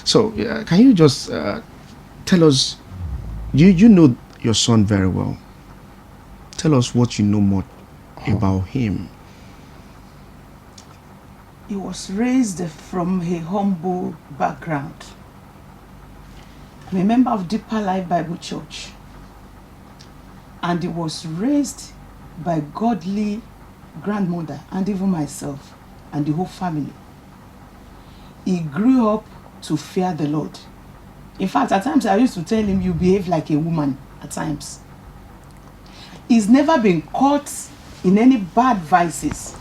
So, can you just tell us? You know your son very well. Tell us what you know more about him. He was raised from a humble background. I'm a member of Deeper Life Bible Church, and he was raised by godly grandmother and even myself and the whole family. He grew up to fear the Lord. In fact, at times I used to tell him, you behave like a woman at times. He's never been caught in any bad vices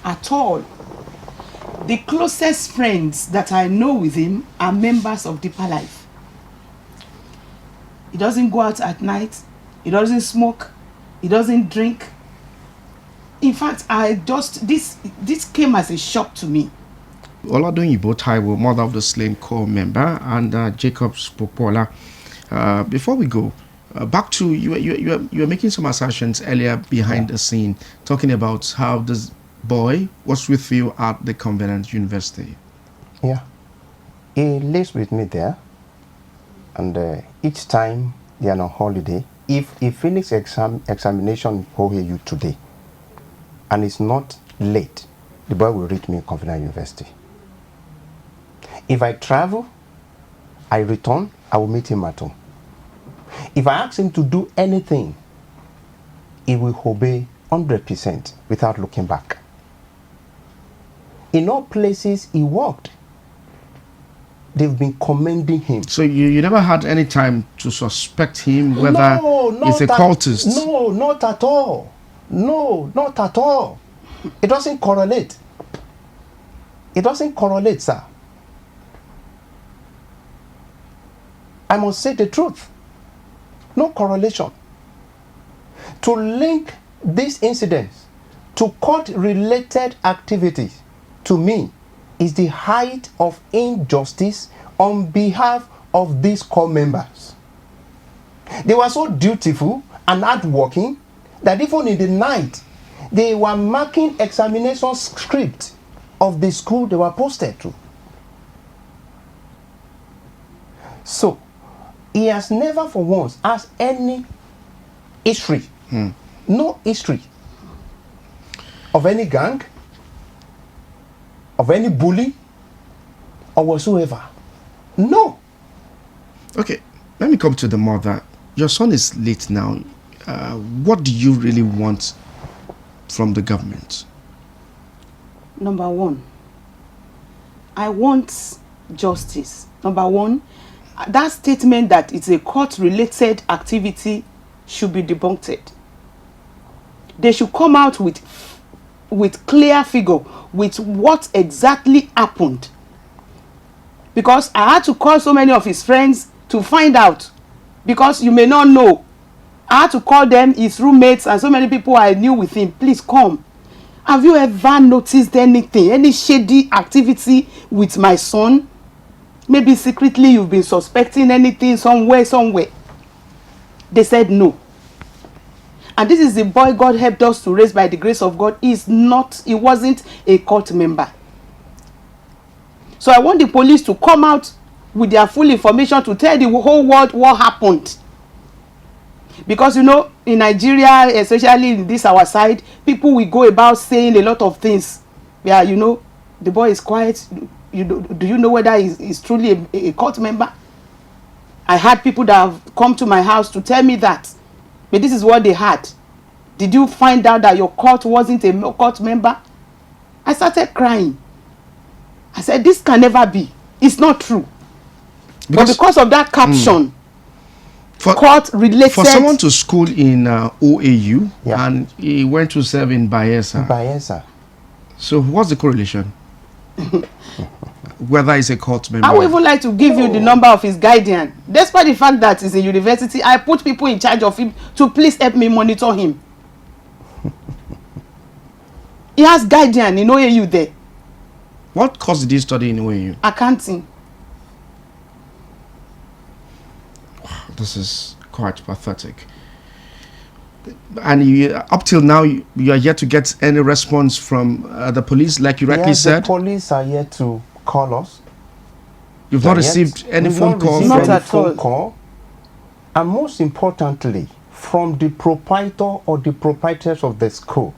at all. The closest friends that I know with him are members of Deeper Life. He doesn't go out at night. He doesn't smoke. He doesn't drink. In fact, this came as a shock to me. Oladoyinbo Taiwo, mother of the slain core member, and Jacob Spopola. Before we go, back to you were making some assertions earlier behind the scene, talking about how this boy was with you at the Covenant University. Yeah, he lives with me there, and each time they are on holiday, if he finishes examination in OAU today, and it's not late, the boy will read me in Covenant University. If I travel, I return, I will meet him at home. If I ask him to do anything, he will obey 100% without looking back. In all places he worked, they've been commending him. So you never had any time to suspect him whether he's a cultist? No, not at all. No, not at all. It doesn't correlate. It doesn't correlate, sir. I must say the truth. No correlation. To link these incidents to court-related activities, to me, is the height of injustice on behalf of these core members. They were so dutiful and hardworking that even in the night, they were marking examination script of the school they were posted to. So, he has never for once asked any history, no history of any gang, of any bully, or whatsoever. No. Okay, let me come to the mother. Your son is late now. What do you really want from the government? Number one, I want justice. Number one, that statement that it's a court-related activity should be debunked. They should come out with clear figure, with what exactly happened. Because I had to call so many of his friends to find out. Because you may not know. I had to call them, his roommates, and so many people I knew with him. Please come. Have you ever noticed anything, any shady activity with my son? Maybe secretly you've been suspecting anything somewhere. They said no. And this is the boy God helped us to raise by the grace of God. He wasn't a cult member. So I want the police to come out with their full information to tell the whole world what happened. Because, in Nigeria, especially in this our side, people will go about saying a lot of things. Yeah, the boy is quiet. Do you know whether he's truly a cult member? I had people that have come to my house to tell me that. But this is what they had. Did you find out that your cult wasn't a cult member? I started crying. I said, this can never be. It's not true. But because of that caption, court-related... For someone to school in OAU, and he went to serve in Bayelsa. Bayelsa. So what's the correlation? Whether he's a cult member. I would even like to give you the number of his guardian. Despite the fact that he's a university, I put people in charge of him to please help me monitor him. He has guardian in OAU there. What course did he study in OAU? Accounting. This is quite pathetic. And up till now, you are yet to get any response from the police, like you rightly said? The police are yet to call us. You've not Not yet. received any We've phone not call received Not from... any at phone all. call, and most importantly, from the proprietor or the proprietors of the school.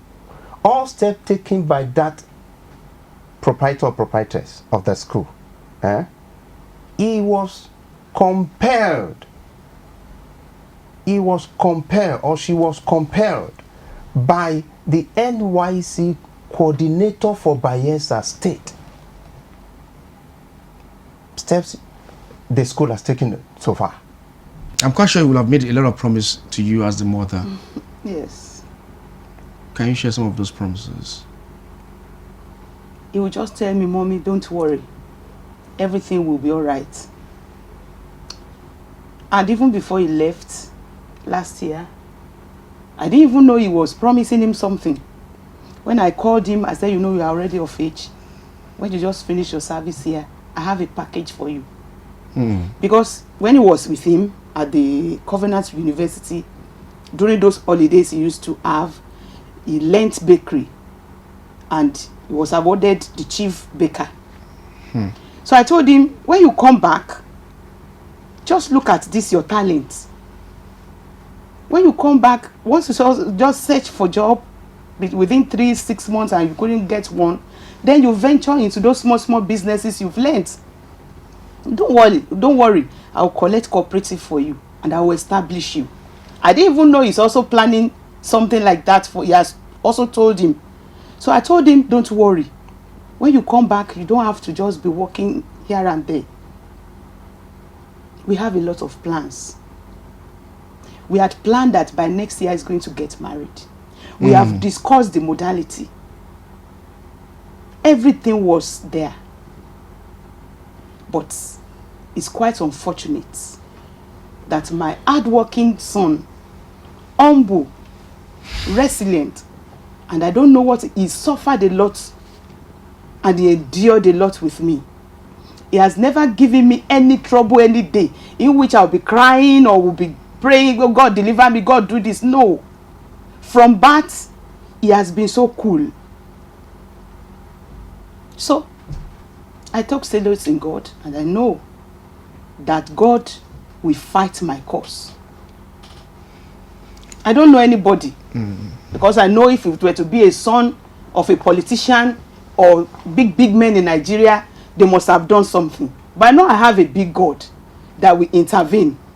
All steps taken by that proprietor or proprietors of the school. He was compelled, or she was compelled by the NYSC coordinator for Bayelsa State. Steps the school has taken so far. I'm quite sure he will have made a lot of promise to you as the mother. Yes. Can you share some of those promises? He would just tell me, Mommy, don't worry. Everything will be all right. And even before he left last year, I didn't even know he was promising him something. When I called him, I said, you know, you are already of age. When you just finish your service here, I have a package for you. Because when he was with him at the Covenant University, during those holidays he used to have, he learnt bakery and he was awarded the chief baker. So I told him, when you come back, just look at this, your talent. When you come back, once you just search for job within 3-6 months and you couldn't get one, then you venture into those small businesses you've learnt. Don't worry, I'll collect cooperative for you and I will establish you. I didn't even know he's also planning something like that he has also told him. So I told him, don't worry, when you come back, you don't have to just be working here and there. We have a lot of plans. We had planned that by next year he's going to get married. We have discussed the modality. Everything was there. But it's quite unfortunate that my hardworking son, humble, resilient, and I don't know what, he suffered a lot and he endured a lot with me. He has never given me any trouble any day in which I'll be crying or will be praying, oh God, deliver me, God, do this. No. From birth, he has been so cool. So, I talk serious in God, and I know that God will fight my cause. I don't know anybody, because I know if it were to be a son of a politician or big men in Nigeria, they must have done something. But I know I have a big God that will intervene